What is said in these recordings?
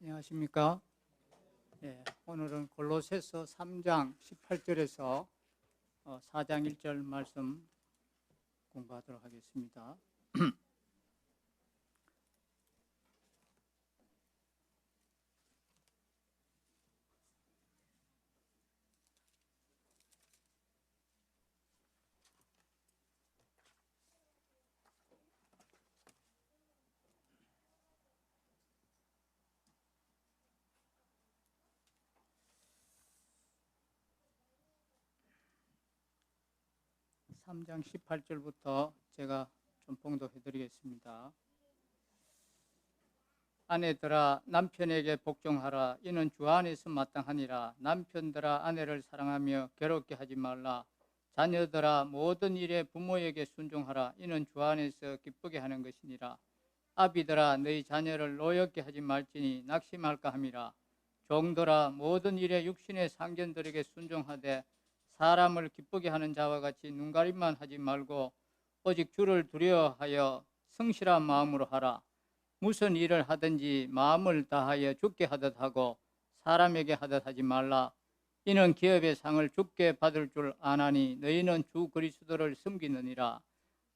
안녕하십니까? 오늘은 골로새서 3장 18절에서 4장 1절 말씀 공부하도록 하겠습니다. 3장 18절부터 제가 좀 봉독해 드리겠습니다. 아내들아 남편에게 복종하라. 이는 주 안에서 마땅하니라. 남편들아 아내를 사랑하며 괴롭게 하지 말라. 자녀들아 모든 일에 부모에게 순종하라. 이는 주 안에서 기쁘게 하는 것이니라. 아비들아 너희 자녀를 노엽게 하지 말지니 낙심할까 함이라. 종들아 모든 일에 육신의 상견들에게 순종하되 사람을 기쁘게 하는 자와 같이 눈가림만 하지 말고 오직 주를 두려워하여 성실한 마음으로 하라. 무슨 일을 하든지 마음을 다하여 주께 하듯 하고 사람에게 하듯 하지 말라. 이는 기업의 상을 주께 받을 줄 아나니 너희는 주 그리스도를 섬기느니라.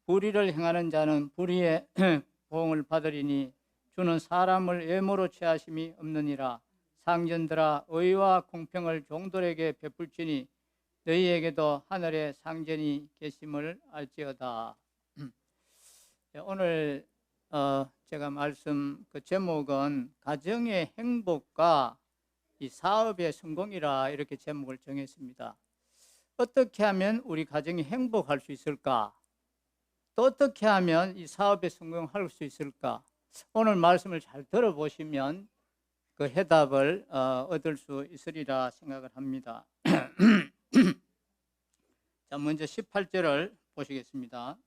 불의를 행하는 자는 불의의 보응을 받으리니 주는 사람을 외모로 취하심이 없느니라. 상전들아 의와 공평을 종들에게 베풀지니 너희에게도 하늘의 상전이 계심을 알지어다. 오늘 제가 말씀 그 제목은 가정의 행복과 이 사업의 성공이라 이렇게 제목을 정했습니다. 어떻게 하면 우리 가정이 행복할 수 있을까? 또 어떻게 하면 이 사업에 성공할 수 있을까? 오늘 말씀을 잘 들어보시면 그 해답을 얻을 수 있으리라 생각을 합니다. 자, 먼저 18절을 보시겠습니다.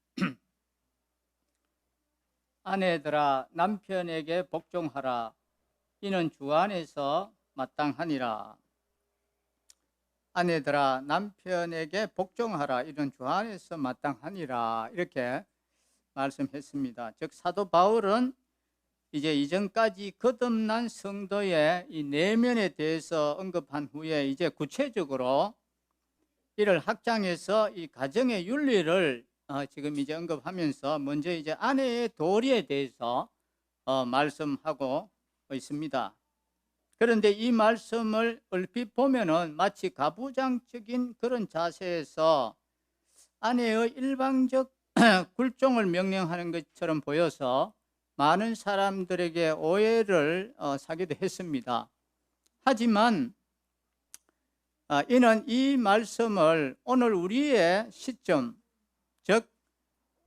아내들아 남편에게 복종하라. 이는 주 안에서 마땅하니라. 아내들아 남편에게 복종하라. 이는 주 안에서 마땅하니라. 이렇게 말씀했습니다. 즉 사도 바울은 이제 이전까지 거듭난 성도의 이 내면에 대해서 언급한 후에 이제 구체적으로 이를 확장해서 이 가정의 윤리를 지금 이제 언급하면서 먼저 이제 아내의 도리에 대해서 말씀하고 있습니다. 그런데 이 말씀을 얼핏 보면은 마치 가부장적인 그런 자세에서 아내의 일방적 굴종을 명령하는 것처럼 보여서 많은 사람들에게 오해를 사기도 했습니다. 하지만 이는 이 말씀을 오늘 우리의 시점, 즉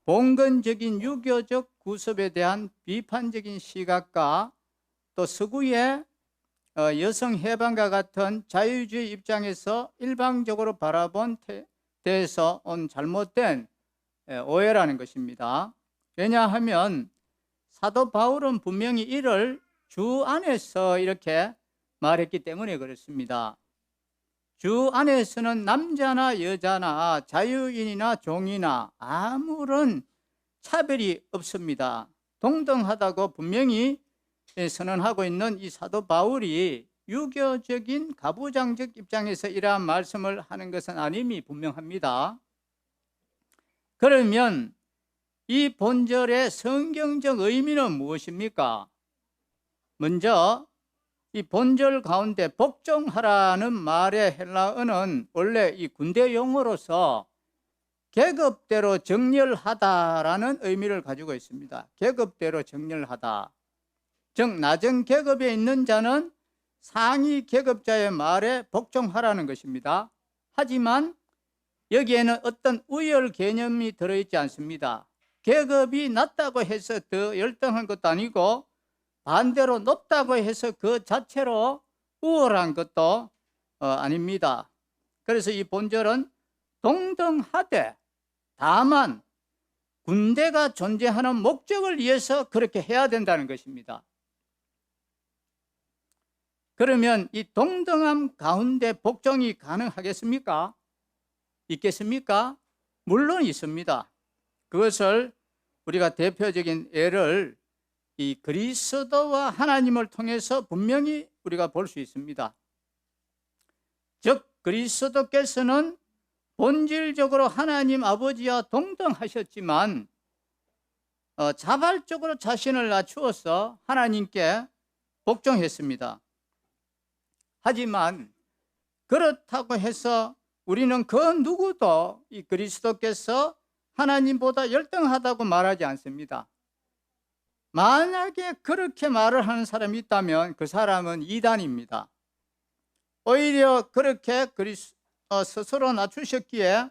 봉건적인 유교적 구습에 대한 비판적인 시각과 또 서구의 여성 해방과 같은 자유주의 입장에서 일방적으로 바라본 데에서 온 잘못된 오해라는 것입니다. 왜냐하면 사도 바울은 분명히 이를 주 안에서 이렇게 말했기 때문에 그렇습니다. 주 안에서는 남자나 여자나 자유인이나 종이나 아무런 차별이 없습니다. 동등하다고 분명히 선언하고 있는 이 사도 바울이 유교적인 가부장적 입장에서 이러한 말씀을 하는 것은 아님이 분명합니다. 그러면 이 본절의 성경적 의미는 무엇입니까? 먼저 이 본절 가운데 복종하라는 말의 헬라어는 원래 이 군대 용어로서 계급대로 정렬하다라는 의미를 가지고 있습니다. 계급대로 정렬하다. 즉 낮은 계급에 있는 자는 상위 계급자의 말에 복종하라는 것입니다. 하지만 여기에는 어떤 우열 개념이 들어있지 않습니다. 계급이 낮다고 해서 더 열등한 것도 아니고 반대로 높다고 해서 그 자체로 우월한 것도 아닙니다. 그래서 이 본절은 동등하되 다만 군대가 존재하는 목적을 위해서 그렇게 해야 된다는 것입니다. 그러면 이 동등함 가운데 복종이 가능하겠습니까? 있겠습니까? 물론 있습니다. 그것을 우리가 대표적인 예를 이 그리스도와 하나님을 통해서 분명히 우리가 볼 수 있습니다. 즉 그리스도께서는 본질적으로 하나님 아버지와 동등하셨지만 자발적으로 자신을 낮추어서 하나님께 복종했습니다. 하지만 그렇다고 해서 우리는 그 누구도 이 그리스도께서 하나님보다 열등하다고 말하지 않습니다. 만약에 그렇게 말을 하는 사람이 있다면 그 사람은 이단입니다. 오히려 그렇게 스스로 낮추셨기에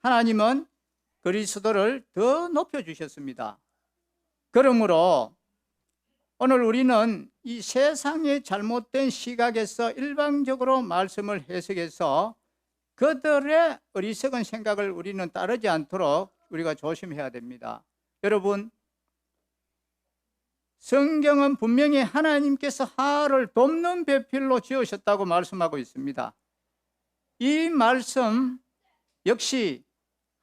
하나님은 그리스도를 더 높여주셨습니다. 그러므로 오늘 우리는 이 세상의 잘못된 시각에서 일방적으로 말씀을 해석해서 그들의 어리석은 생각을 우리는 따르지 않도록 우리가 조심해야 됩니다. 여러분, 성경은 분명히 하나님께서 하와를 돕는 배필로 지으셨다고 말씀하고 있습니다. 이 말씀 역시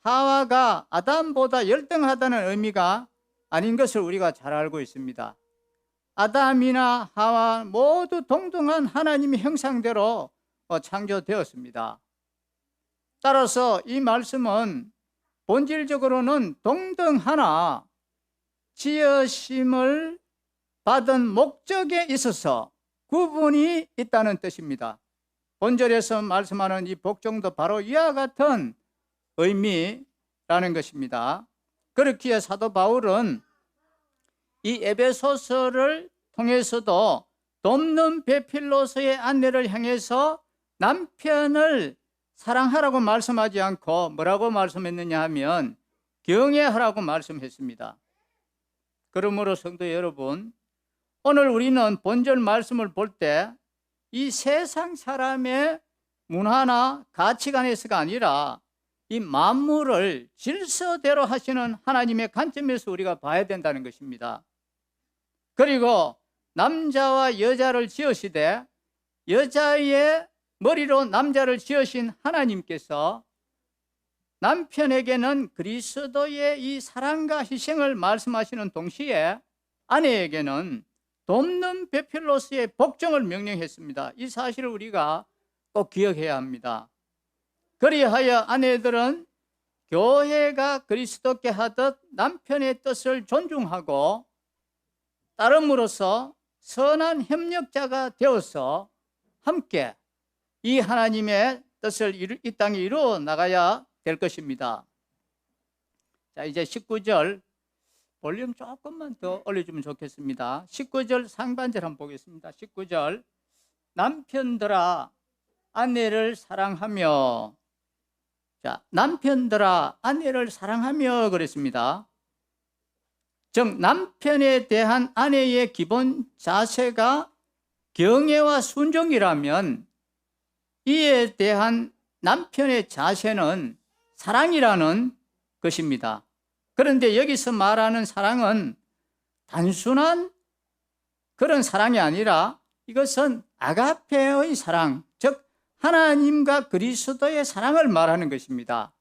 하와가 아담보다 열등하다는 의미가 아닌 것을 우리가 잘 알고 있습니다. 아담이나 하와 모두 동등한 하나님의 형상대로 창조되었습니다. 따라서 이 말씀은 본질적으로는 동등하나 지으심을 받은 목적에 있어서 구분이 있다는 뜻입니다. 본절에서 말씀하는 이 복종도 바로 이와 같은 의미라는 것입니다. 그렇기에 사도 바울은 이 에베소서를 통해서도 돕는 배필로서의 아내를 향해서 남편을 사랑하라고 말씀하지 않고 뭐라고 말씀했느냐 하면 경외하라고 말씀했습니다. 그러므로 성도 여러분, 오늘 우리는 본절 말씀을 볼 때 이 세상 사람의 문화나 가치관에서가 아니라 이 만물을 질서대로 하시는 하나님의 관점에서 우리가 봐야 된다는 것입니다. 그리고 남자와 여자를 지으시되 여자의 머리로 남자를 지으신 하나님께서 남편에게는 그리스도의 이 사랑과 희생을 말씀하시는 동시에 아내에게는 돕는 배필로서의 복종을 명령했습니다. 이 사실을 우리가 꼭 기억해야 합니다. 그리하여 아내들은 교회가 그리스도께 하듯 남편의 뜻을 존중하고 따름으로써 선한 협력자가 되어서 함께 이 하나님의 뜻을 이 땅에 이루어 나가야 될 것입니다. 자, 이제 19절 볼륨 조금만 더 올려주면 좋겠습니다. 19절 상반절 한번 보겠습니다. 19절 남편들아 아내를 사랑하며, 자, 남편들아 아내를 사랑하며 그랬습니다. 즉 남편에 대한 아내의 기본 자세가 경애와 순종이라면 이에 대한 남편의 자세는 사랑이라는 것입니다. 그런데 여기서 말하는 사랑은 단순한 그런 사랑이 아니라 이것은 아가페의 사랑, 즉 하나님과 그리스도의 사랑을 말하는 것입니다.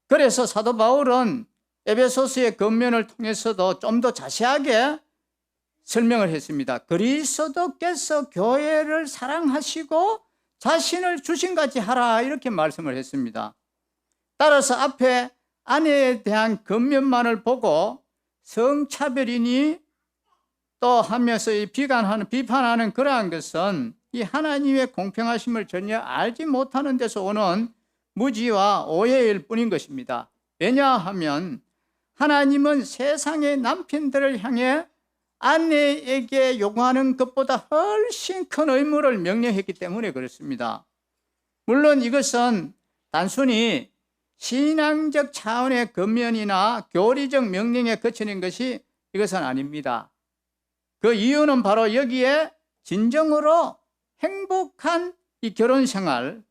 그래서 사도 바울은 에베소서의 겉면을 통해서도 좀 더 자세하게 설명을 했습니다. 그리스도께서 교회를 사랑하시고 자신을 주신같이 하라 이렇게 말씀을 했습니다. 따라서 앞에 아내에 대한 겉면만을 보고 성차별이니 또 하면서 비판하는 그러한 것은 이 하나님의 공평하심을 전혀 알지 못하는 데서 오는 무지와 오해일 뿐인 것입니다. 왜냐하면 하나님은 세상의 남편들을 향해 아내에게 요구하는 것보다 훨씬 큰 의무를 명령했기 때문에 그렇습니다. 물론 이것은 단순히 신앙적 차원의 겉면이나 교리적 명령에 그치는 것이 이것은 아닙니다. 그 이유는 바로 여기에 진정으로 행복한 이 결혼생활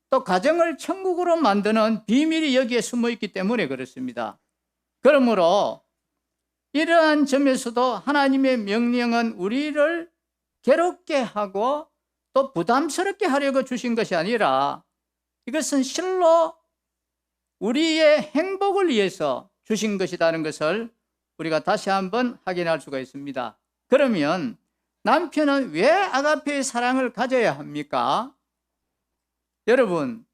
또 가정을 천국으로 만드는 비밀이 여기에 숨어 있기 때문에 그렇습니다. 그러므로 이러한 점에서도 하나님의 명령은 우리를 괴롭게 하고 또 부담스럽게 하려고 주신 것이 아니라 이것은 실로 우리의 행복을 위해서 주신 것이라는 것을 우리가 다시 한번 확인할 수가 있습니다. 그러면 남편은 왜 아가페의 사랑을 가져야 합니까? 여러분,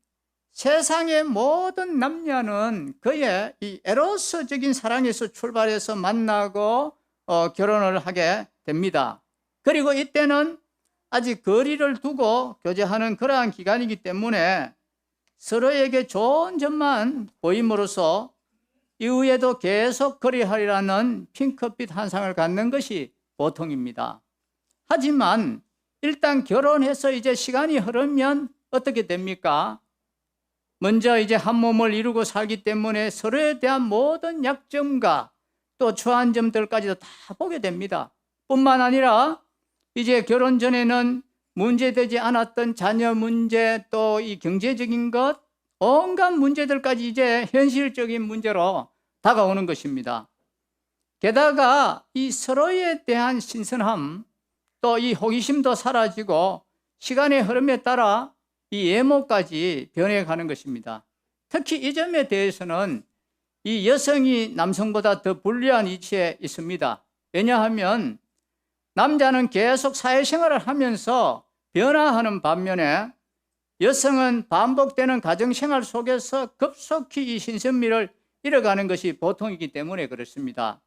세상의 모든 남녀는 그의 이 에로스적인 사랑에서 출발해서 만나고 결혼을 하게 됩니다. 그리고 이때는 아직 거리를 두고 교제하는 그러한 기간이기 때문에 서로에게 좋은 점만 보임으로써 이후에도 계속 거래하리라는 핑크빛 환상을 갖는 것이 보통입니다. 하지만 일단 결혼해서 이제 시간이 흐르면 어떻게 됩니까? 먼저 이제 한 몸을 이루고 살기 때문에 서로에 대한 모든 약점과 또 추한 점들까지도 다 보게 됩니다. 뿐만 아니라 이제 결혼 전에는 문제되지 않았던 자녀 문제, 또 이 경제적인 것, 온갖 문제들까지 이제 현실적인 문제로 다가오는 것입니다. 게다가 이 서로에 대한 신선함, 또 이 호기심도 사라지고 시간의 흐름에 따라 이 외모까지 변해가는 것입니다. 특히 이 점에 대해서는 이 여성이 남성보다 더 불리한 위치에 있습니다. 왜냐하면 남자는 계속 사회생활을 하면서 변화하는 반면에 여성은 반복되는 가정생활 속에서 급속히 이 신선미를 잃어가는 것이 보통이기 때문에 그렇습니다.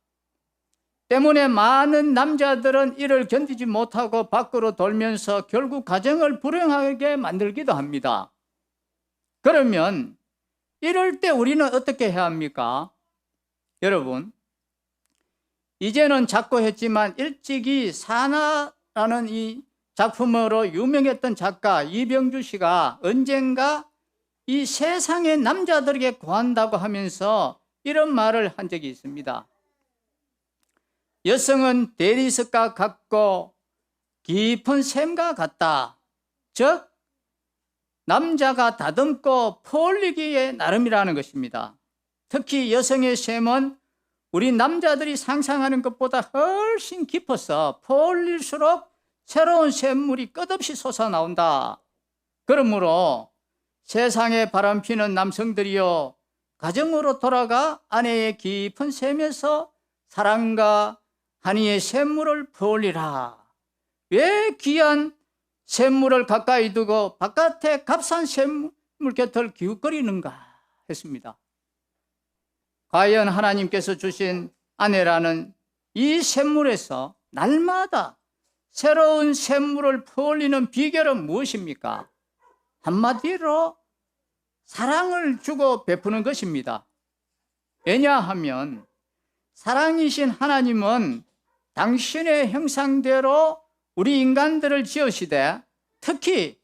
때문에 많은 남자들은 이를 견디지 못하고 밖으로 돌면서 결국 가정을 불행하게 만들기도 합니다. 그러면 이럴 때 우리는 어떻게 해야 합니까? 여러분, 이제는 자꾸 했지만 일찍이 사나라는 이 작품으로 유명했던 작가 이병주 씨가 언젠가 이 세상의 남자들에게 구한다고 하면서 이런 말을 한 적이 있습니다. 여성은 대리석과 같고 깊은 샘과 같다. 즉 남자가 다듬고 퍼올리기에 나름이라는 것입니다. 특히 여성의 샘은 우리 남자들이 상상하는 것보다 훨씬 깊어서 퍼올릴수록 새로운 샘물이 끝없이 솟아나온다. 그러므로 세상에 바람피는 남성들이여 가정으로 돌아가 아내의 깊은 샘에서 사랑과 한의의 샘물을 퍼올리라. 왜 귀한 샘물을 가까이 두고 바깥에 값싼 샘물 곁을 기웃거리는가 했습니다. 과연 하나님께서 주신 아내라는 이 샘물에서 날마다 새로운 샘물을 퍼올리는 비결은 무엇입니까? 한마디로 사랑을 주고 베푸는 것입니다. 왜냐하면 사랑이신 하나님은 당신의 형상대로 우리 인간들을 지으시되 특히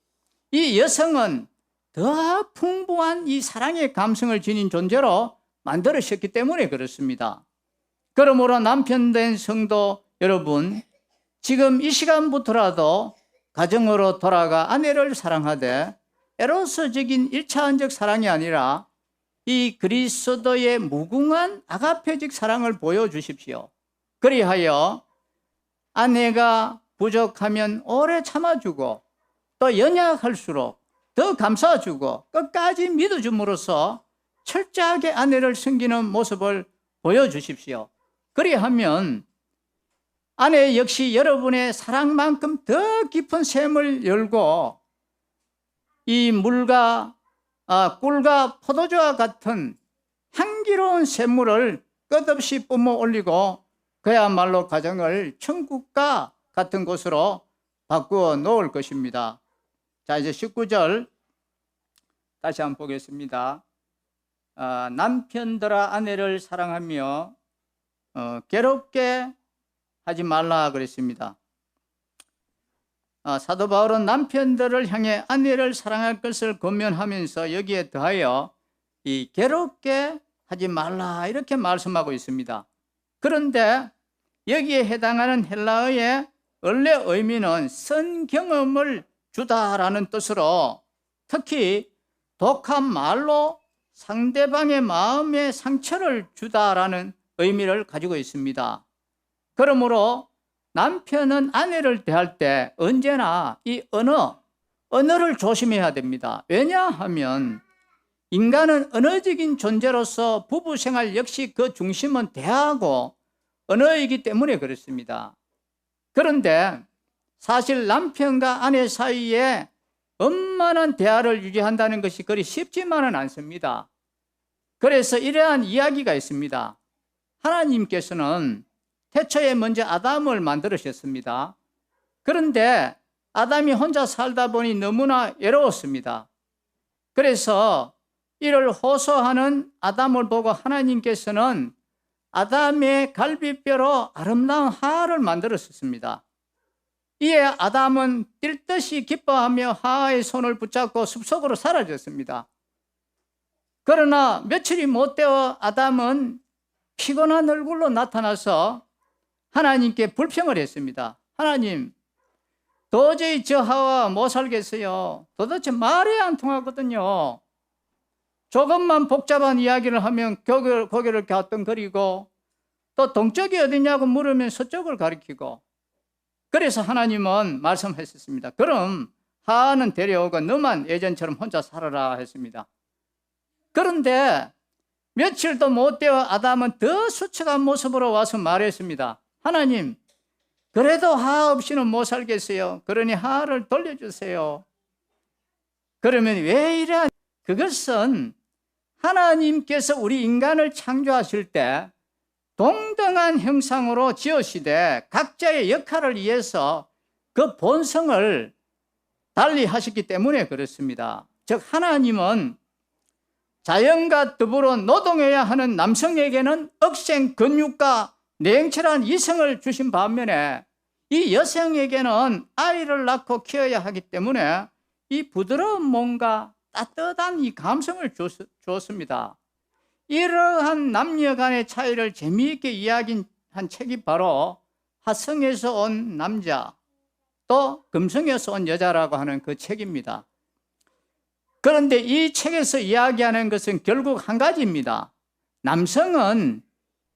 이 여성은 더 풍부한 이 사랑의 감성을 지닌 존재로 만들으셨기 때문에 그렇습니다. 그러므로 남편 된 성도 여러분, 지금 이 시간부터라도 가정으로 돌아가 아내를 사랑하되 에로스적인 1차원적 사랑이 아니라 이 그리스도의 무궁한 아가페적 사랑을 보여주십시오. 그리하여 아내가 부족하면 오래 참아주고 또 연약할수록 더 감싸주고 끝까지 믿어줌으로써 철저하게 아내를 섬기는 모습을 보여주십시오. 그리하면 아내 역시 여러분의 사랑만큼 더 깊은 샘을 열고 이 물과 꿀과 포도주와 같은 향기로운 샘물을 끝없이 뿜어 올리고 그야말로 가정을 천국과 같은 곳으로 바꾸어 놓을 것입니다. 자, 이제 19절 다시 한번 보겠습니다. 남편들아 아내를 사랑하며 괴롭게 하지 말라 그랬습니다. 사도 바울은 남편들을 향해 아내를 사랑할 것을 권면하면서 여기에 더하여 이 괴롭게 하지 말라 이렇게 말씀하고 있습니다. 그런데 여기에 해당하는 헬라어의 원래 의미는 선 경험을 주다라는 뜻으로 특히 독한 말로 상대방의 마음에 상처를 주다라는 의미를 가지고 있습니다. 그러므로 남편은 아내를 대할 때 언제나 이 언어를 조심해야 됩니다. 왜냐하면 인간은 언어적인 존재로서 부부 생활 역시 그 중심은 대하고 언어이기 때문에 그렇습니다. 그런데 사실 남편과 아내 사이에 원만한 대화를 유지한다는 것이 그리 쉽지만은 않습니다. 그래서 이러한 이야기가 있습니다. 하나님께서는 태초에 먼저 아담을 만들으셨습니다. 그런데 아담이 혼자 살다 보니 너무나 외로웠습니다. 그래서 이를 호소하는 아담을 보고 하나님께서는 아담의 갈비뼈로 아름다운 하하를 만들었습니다. 이에 아담은 뛸 듯이 기뻐하며 하하의 손을 붙잡고 숲속으로 사라졌습니다. 그러나 며칠이 못 되어 아담은 피곤한 얼굴로 나타나서 하나님께 불평을 했습니다. 하나님, 도저히 저 하와 못 살겠어요. 도대체 말이 안 통하거든요. 조금만 복잡한 이야기를 하면 고개를 갸우뚱거리고 또 동쪽이 어디냐고 물으면 서쪽을 가리키고, 그래서 하나님은 말씀하셨습니다. 그럼 하하는 데려오고 너만 예전처럼 혼자 살아라 했습니다. 그런데 며칠도 못 되어 아담은 더 수척한 모습으로 와서 말했습니다. 하나님, 그래도 하하 없이는 못 살겠어요. 그러니 하하를 돌려주세요. 그러면 왜 이래? 그것은 하나님께서 우리 인간을 창조하실 때 동등한 형상으로 지으시되 각자의 역할을 위해서 그 본성을 달리 하셨기 때문에 그렇습니다. 즉 하나님은 자연과 더불어 노동해야 하는 남성에게는 억센 근육과 냉철한 이성을 주신 반면에 이 여성에게는 아이를 낳고 키워야 하기 때문에 이 부드러운 몸과 따뜻한 이 감성을 주었습니다. 이러한 남녀 간의 차이를 재미있게 이야기한 책이 바로 화성에서 온 남자 또 금성에서 온 여자라고 하는 그 책입니다. 그런데 이 책에서 이야기하는 것은 결국 한 가지입니다. 남성은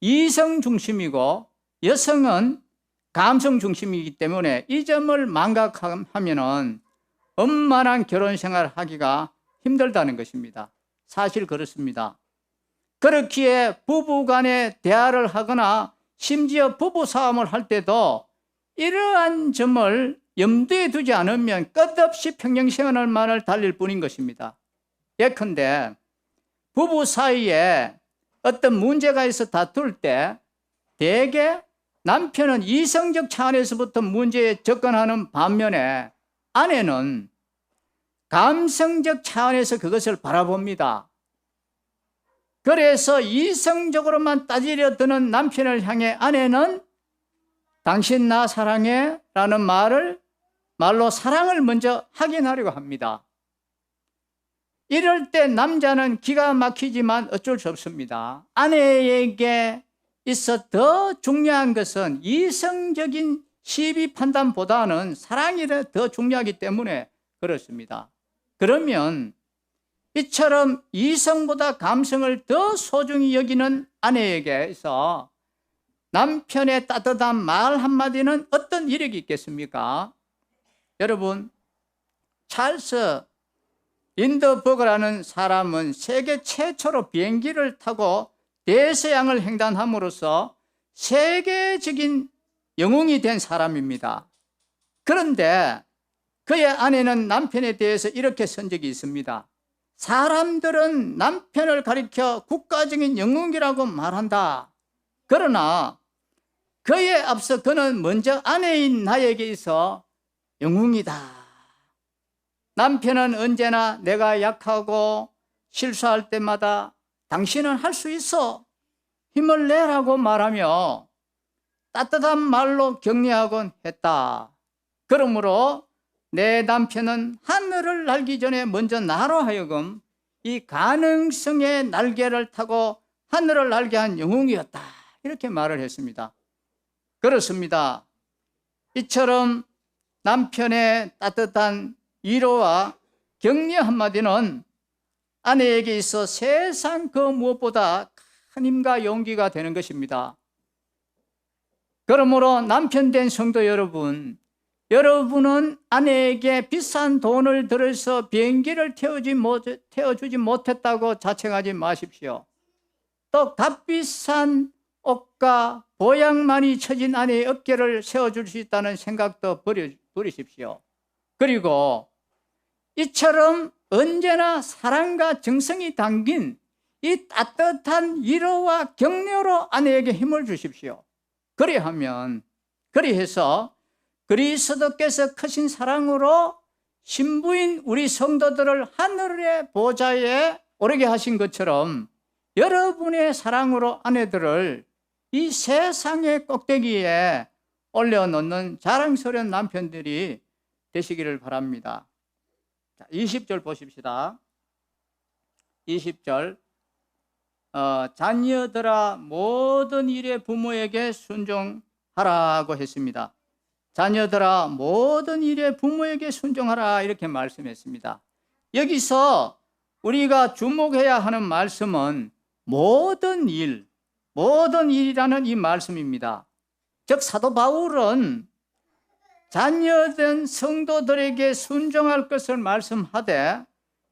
이성 중심이고 여성은 감성 중심이기 때문에 이 점을 망각하면 원만한 결혼 생활을 하기가 힘들다는 것입니다. 사실 그렇습니다. 그렇기에 부부 간에 대화를 하거나 심지어 부부 싸움을 할 때도 이러한 점을 염두에 두지 않으면 끝없이 평행생활만을 달릴 뿐인 것입니다. 예컨대 부부 사이에 어떤 문제가 있어 다툴 때 대개 남편은 이성적 차원에서부터 문제에 접근하는 반면에 아내는 감성적 차원에서 그것을 바라봅니다. 그래서 이성적으로만 따지려 드는 남편을 향해 아내는 당신 나 사랑해 라는 말로 사랑을 먼저 확인하려고 합니다. 이럴 때 남자는 기가 막히지만 어쩔 수 없습니다. 아내에게 있어 더 중요한 것은 이성적인 시비 판단보다는 사랑이 더 중요하기 때문에 그렇습니다. 그러면 이처럼 이성보다 감성을 더 소중히 여기는 아내에게서 남편의 따뜻한 말 한마디는 어떤 이력이 있겠습니까? 여러분, 찰스 린드버그라는 사람은 세계 최초로 비행기를 타고 대서양을 횡단함으로써 세계적인 영웅이 된 사람입니다. 그런데 그의 아내는 남편에 대해서 이렇게 쓴 적이 있습니다. 사람들은 남편을 가리켜 국가적인 영웅이라고 말한다. 그러나 그에 앞서 그는 먼저 아내인 나에게 있어 영웅이다. 남편은 언제나 내가 약하고 실수할 때마다 당신은 할 수 있어, 힘을 내라고 말하며 따뜻한 말로 격려하곤 했다. 그러므로 내 남편은 하늘을 날기 전에 먼저 나로 하여금 이 가능성의 날개를 타고 하늘을 날게 한 영웅이었다. 이렇게 말을 했습니다. 그렇습니다. 이처럼 남편의 따뜻한 위로와 격려 한마디는 아내에게 있어 세상 그 무엇보다 큰 힘과 용기가 되는 것입니다. 그러므로 남편 된 성도 여러분, 여러분은 아내에게 비싼 돈을 들여서 비행기를 태워주지 못했다고 자책하지 마십시오. 또 값비싼 옷과 보양만이 처진 아내의 어깨를 세워줄 수 있다는 생각도 버리십시오. 그리고 이처럼 언제나 사랑과 정성이 담긴 이 따뜻한 위로와 격려로 아내에게 힘을 주십시오. 그리해서 그리스도께서 크신 사랑으로 신부인 우리 성도들을 하늘의 보좌에 오르게 하신 것처럼 여러분의 사랑으로 아내들을 이 세상의 꼭대기에 올려놓는 자랑스러운 남편들이 되시기를 바랍니다. 20절 보십시다. 20절 자녀들아 모든 일에 부모에게 순종하라고 했습니다. 자녀들아 모든 일에 부모에게 순종하라 이렇게 말씀했습니다. 여기서 우리가 주목해야 하는 말씀은 모든 일이라는 이 말씀입니다. 즉 사도 바울은 자녀된 성도들에게 순종할 것을 말씀하되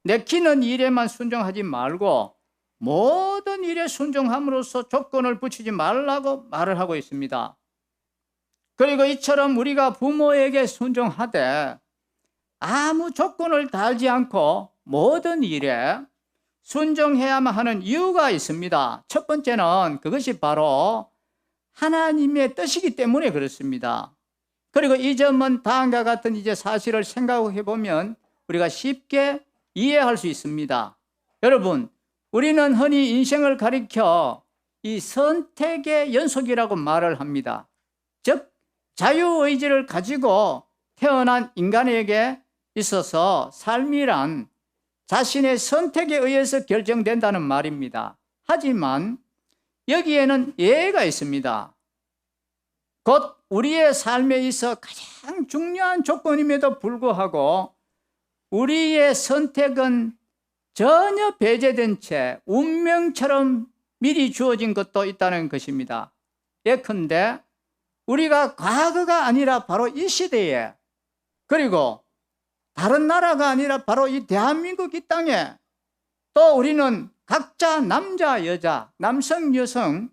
내키는 일에만 순종하지 말고 모든 일에 순종함으로써 조건을 붙이지 말라고 말을 하고 있습니다. 그리고 이처럼 우리가 부모에게 순종하되 아무 조건을 달지 않고 모든 일에 순종해야만 하는 이유가 있습니다. 첫 번째는 그것이 바로 하나님의 뜻이기 때문에 그렇습니다. 그리고 이 점은 다음과 같은 이제 사실을 생각해 보면 우리가 쉽게 이해할 수 있습니다. 여러분, 우리는 흔히 인생을 가리켜 이 선택의 연속이라고 말을 합니다. 즉 자유의지를 가지고 태어난 인간에게 있어서 삶이란 자신의 선택에 의해서 결정된다는 말입니다. 하지만 여기에는 예외가 있습니다. 곧 우리의 삶에 있어 가장 중요한 조건임에도 불구하고 우리의 선택은 전혀 배제된 채 운명처럼 미리 주어진 것도 있다는 것입니다. 예컨대 우리가 과거가 아니라 바로 이 시대에, 그리고 다른 나라가 아니라 바로 이 대한민국 이 땅에, 또 우리는 각자 남자, 여자, 남성, 여성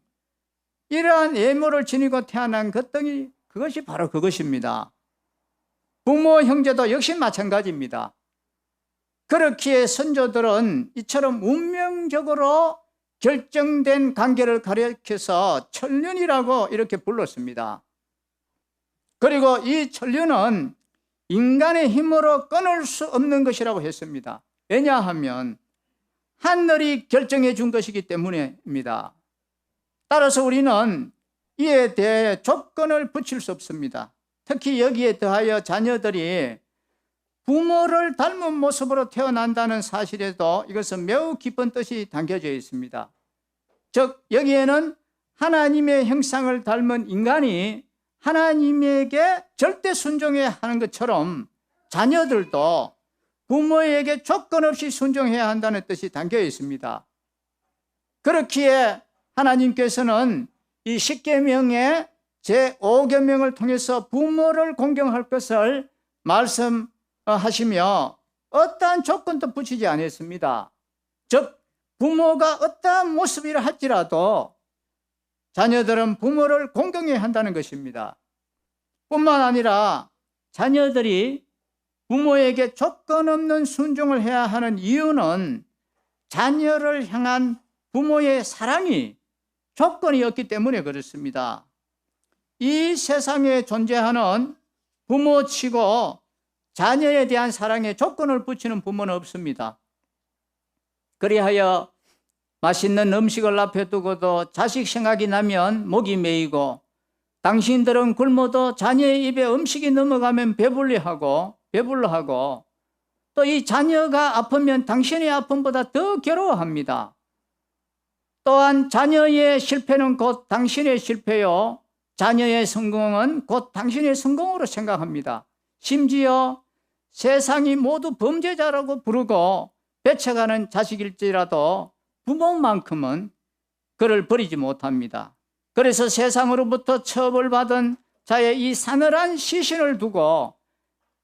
이러한 외모를 지니고 태어난 그것이 바로 그것입니다. 부모, 형제도 역시 마찬가지입니다. 그렇기에 선조들은 이처럼 운명적으로 결정된 관계를 가리켜서 천륜이라고 이렇게 불렀습니다. 그리고 이 천륜은 인간의 힘으로 끊을 수 없는 것이라고 했습니다. 왜냐하면 하늘이 결정해 준 것이기 때문입니다. 따라서 우리는 이에 대해 조건을 붙일 수 없습니다. 특히 여기에 더하여 자녀들이 부모를 닮은 모습으로 태어난다는 사실에도 이것은 매우 깊은 뜻이 담겨져 있습니다. 즉 여기에는 하나님의 형상을 닮은 인간이 하나님에게 절대 순종해야 하는 것처럼 자녀들도 부모에게 조건 없이 순종해야 한다는 뜻이 담겨 있습니다. 그렇기에 하나님께서는 이 십계명의 제5계명을 통해서 부모를 공경할 것을 말씀하시며 어떠한 조건도 붙이지 않았습니다. 즉 부모가 어떠한 모습이라 할지라도 자녀들은 부모를 공경해야 한다는 것입니다. 뿐만 아니라 자녀들이 부모에게 조건 없는 순종을 해야 하는 이유는 자녀를 향한 부모의 사랑이 조건이 없기 때문에 그렇습니다. 이 세상에 존재하는 부모치고 자녀에 대한 사랑에 조건을 붙이는 부모는 없습니다. 그리하여 맛있는 음식을 앞에 두고도 자식 생각이 나면 목이 메이고, 당신들은 굶어도 자녀의 입에 음식이 넘어가면 배불러하고, 또 이 자녀가 아프면 당신의 아픔보다 더 괴로워합니다. 또한 자녀의 실패는 곧 당신의 실패요, 자녀의 성공은 곧 당신의 성공으로 생각합니다. 심지어 세상이 모두 범죄자라고 부르고 뺏어가는 자식일지라도 부모만큼은 그를 버리지 못합니다. 그래서 세상으로부터 처벌받은 자의 이 사늘한 시신을 두고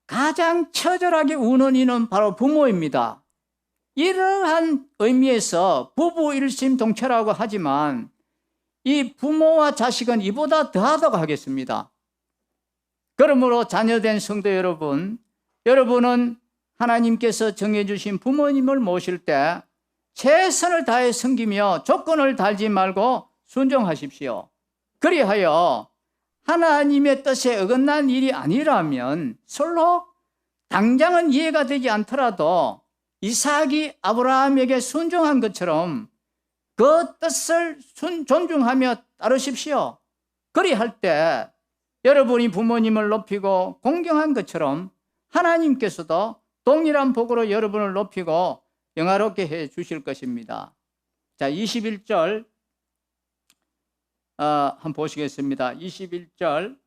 가장 처절하게 우는 이는 바로 부모입니다. 이러한 의미에서 부부 일심동체라고 하지만 이 부모와 자식은 이보다 더하다고 하겠습니다. 그러므로 자녀된 성도 여러분, 여러분은 하나님께서 정해주신 부모님을 모실 때 최선을 다해 섬기며 조건을 달지 말고 순종하십시오. 그리하여 하나님의 뜻에 어긋난 일이 아니라면 서로 당장은 이해가 되지 않더라도 이삭이 아브라함에게 순종한 것처럼 그 뜻을 존중하며 따르십시오. 그리할 때 여러분이 부모님을 높이고 공경한 것처럼 하나님께서도 동일한 복으로 여러분을 높이고 영화롭게 해 주실 것입니다. 자, 21절 한번 보시겠습니다. 21절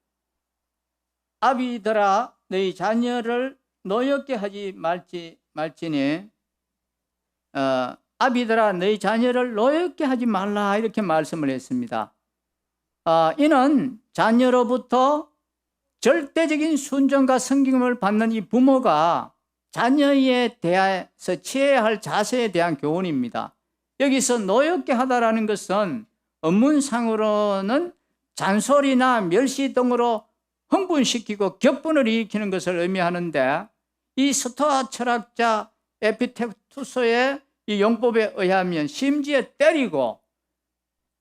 아비들아 너희 자녀를 노엽게 하지 말지니 아비들아 너희 자녀를 노엽게 하지 말라 이렇게 말씀을 했습니다. 이는 자녀로부터 절대적인 순종과 섬김을 받는 이 부모가 자녀에 대해서 취해야 할 자세에 대한 교훈입니다. 여기서 노엽게 하다라는 것은 업문상으로는 잔소리나 멸시 등으로 흥분시키고 격분을 일으키는 것을 의미하는데, 이 스토아 철학자 에피텍투스의 이 용법에 의하면 심지어 때리고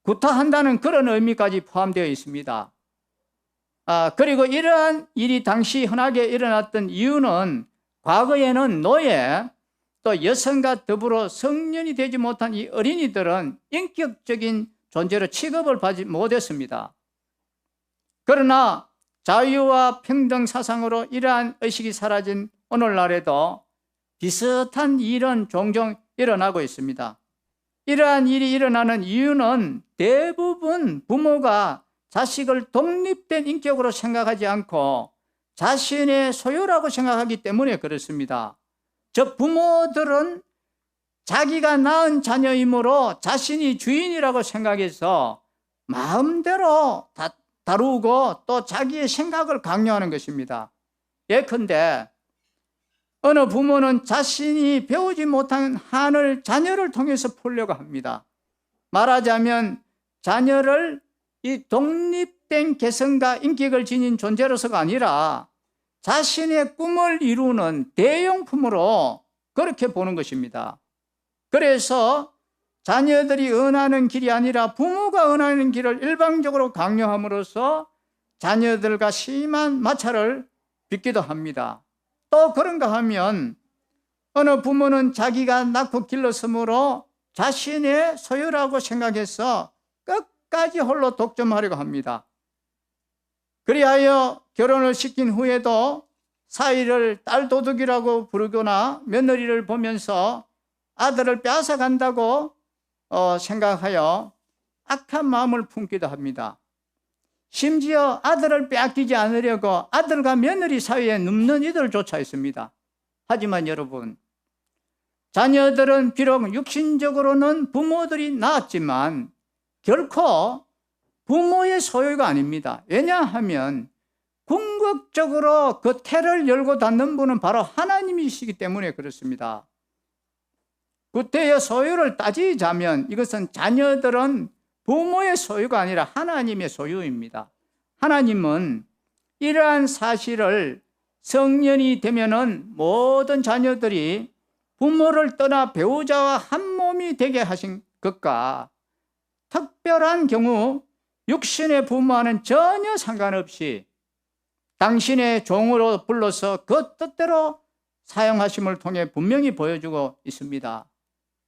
구타한다는 그런 의미까지 포함되어 있습니다. 그리고 이러한 일이 당시 흔하게 일어났던 이유는 과거에는 노예 또 여성과 더불어 성년이 되지 못한 이 어린이들은 인격적인 존재로 취급을 받지 못했습니다. 그러나 자유와 평등 사상으로 이러한 의식이 사라진 오늘날에도 비슷한 일은 종종 일어나고 있습니다. 이러한 일이 일어나는 이유는 대부분 부모가 자식을 독립된 인격으로 생각하지 않고 자신의 소유라고 생각하기 때문에 그렇습니다. 즉 부모들은 자기가 낳은 자녀이므로 자신이 주인이라고 생각해서 마음대로 다루고 또 자기의 생각을 강요하는 것입니다. 예컨대 어느 부모는 자신이 배우지 못한 한을 자녀를 통해서 풀려고 합니다. 말하자면 자녀를 이 독립된 개성과 인격을 지닌 존재로서가 아니라 자신의 꿈을 이루는 대용품으로 그렇게 보는 것입니다. 그래서 자녀들이 은하는 길이 아니라 부모가 은하는 길을 일방적으로 강요함으로써 자녀들과 심한 마찰을 빚기도 합니다. 또 그런가 하면 어느 부모는 자기가 낳고 길렀으므로 자신의 소유라고 생각해서 끝까지 홀로 독점하려고 합니다. 그리하여 결혼을 시킨 후에도 사위를 딸도둑이라고 부르거나 며느리를 보면서 아들을 빼앗아간다고 생각하여 악한 마음을 품기도 합니다. 심지어 아들을 빼앗기지 않으려고 아들과 며느리 사이에 눕는 이들을 쫓아 있습니다. 하지만 여러분, 자녀들은 비록 육신적으로는 부모들이 낳았지만 결코 부모의 소유가 아닙니다. 왜냐하면 궁극적으로 그 태를 열고 닫는 분은 바로 하나님이시기 때문에 그렇습니다. 구태의 소유를 따지자면 이것은 자녀들은 부모의 소유가 아니라 하나님의 소유입니다. 하나님은 이러한 사실을 성년이 되면은 모든 자녀들이 부모를 떠나 배우자와 한 몸이 되게 하신 것과 특별한 경우 육신의 부모와는 전혀 상관없이 당신의 종으로 불러서 그 뜻대로 사용하심을 통해 분명히 보여주고 있습니다.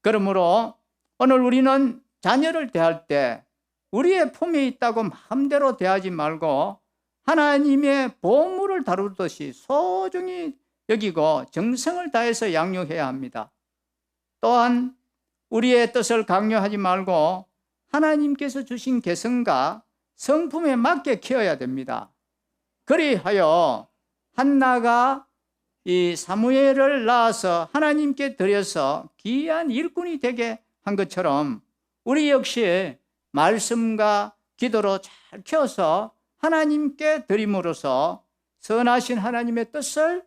그러므로 오늘 우리는 자녀를 대할 때 우리의 품에 있다고 마음대로 대하지 말고 하나님의 보물을 다루듯이 소중히 여기고 정성을 다해서 양육해야 합니다. 또한 우리의 뜻을 강요하지 말고 하나님께서 주신 개성과 성품에 맞게 키워야 됩니다. 그리하여 한나가 이 사무엘을 낳아서 하나님께 드려서 귀한 일꾼이 되게 한 것처럼 우리 역시 말씀과 기도로 잘 키워서 하나님께 드림으로써 선하신 하나님의 뜻을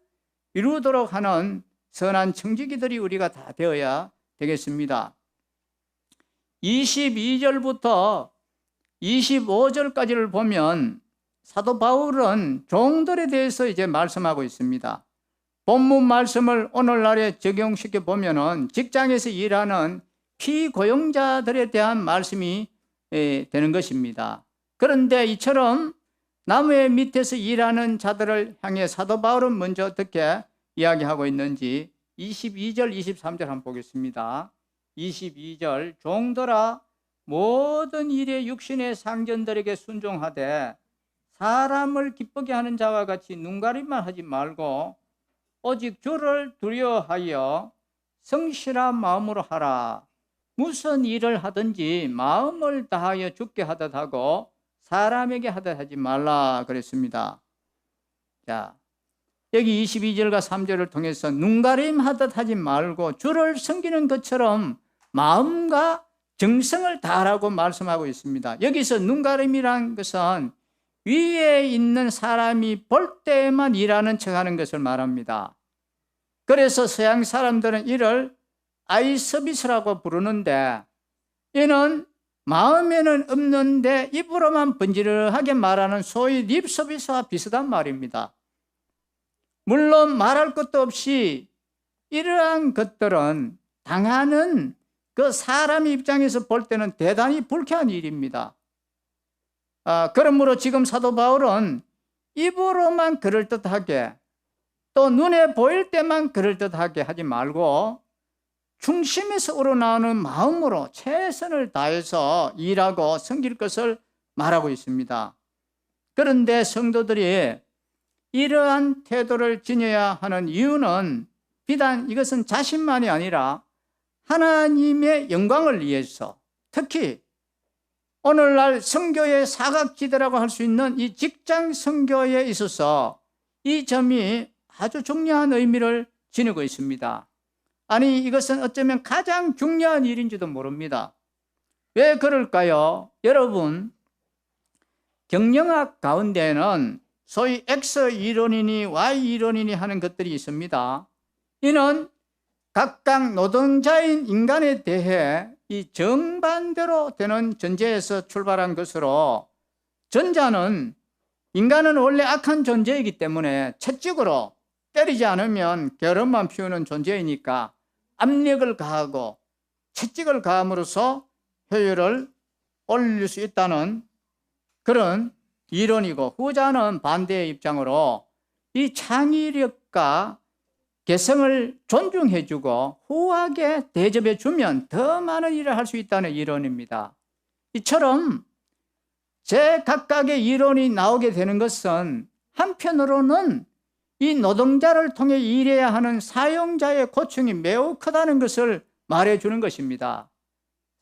이루도록 하는 선한 청지기들이 우리가 다 되어야 되겠습니다. 22절부터 25절까지를 보면 사도 바울은 종들에 대해서 이제 말씀하고 있습니다. 본문 말씀을 오늘날에 적용시켜 보면은 직장에서 일하는 피고용자들에 대한 말씀이 되는 것입니다. 그런데 이처럼 나무의 밑에서 일하는 자들을 향해 사도 바울은 먼저 어떻게 이야기하고 있는지 22절, 23절 한번 보겠습니다. 22절, 종들아 모든 일에 육신의 상전들에게 순종하되 사람을 기쁘게 하는 자와 같이 눈가림만 하지 말고 오직 주를 두려워하여 성실한 마음으로 하라. 무슨 일을 하든지 마음을 다하여 주께 하듯 하고 사람에게 하듯 하지 말라 그랬습니다. 자, 여기 22절과 3절을 통해서 눈가림 하듯 하지 말고 주를 섬기는 것처럼 마음과 정성을 다하라고 말씀하고 있습니다. 여기서 눈가림이란 것은 위에 있는 사람이 볼 때만 일하는 척하는 것을 말합니다. 그래서 서양 사람들은 이를 아이 서비스라고 부르는데, 이는 마음에는 없는데 입으로만 번지르하게 말하는 소위 립 서비스와 비슷한 말입니다. 물론 말할 것도 없이 이러한 것들은 당하는 그 사람 입장에서 볼 때는 대단히 불쾌한 일입니다. 그러므로 지금 사도 바울은 입으로만 그럴듯하게 또 눈에 보일 때만 그럴듯하게 하지 말고 중심에서 우러나오는 마음으로 최선을 다해서 일하고 섬길 것을 말하고 있습니다. 그런데 성도들이 이러한 태도를 지녀야 하는 이유는 비단 이것은 자신만이 아니라 하나님의 영광을 위해서, 특히 오늘날 선교의 사각지대라고 할 수 있는 이 직장 선교에 있어서 이 점이 아주 중요한 의미를 지니고 있습니다. 아니, 이것은 어쩌면 가장 중요한 일인지도 모릅니다. 왜 그럴까요? 여러분, 경영학 가운데는 소위 X 이론이니 Y 이론이니 하는 것들이 있습니다. 이는 각각 노동자인 인간에 대해 이 정반대로 되는 전제에서 출발한 것으로, 전자는 인간은 원래 악한 존재이기 때문에 채찍으로 때리지 않으면 괴롭만 피우는 존재이니까 압력을 가하고 채찍을 가함으로써 효율을 올릴 수 있다는 그런 이론이고, 후자는 반대의 입장으로 이 창의력과 개성을 존중해주고 후하게 대접해주면 더 많은 일을 할 수 있다는 이론입니다. 이처럼 제각각의 이론이 나오게 되는 것은 한편으로는 이 노동자를 통해 일해야 하는 사용자의 고충이 매우 크다는 것을 말해주는 것입니다.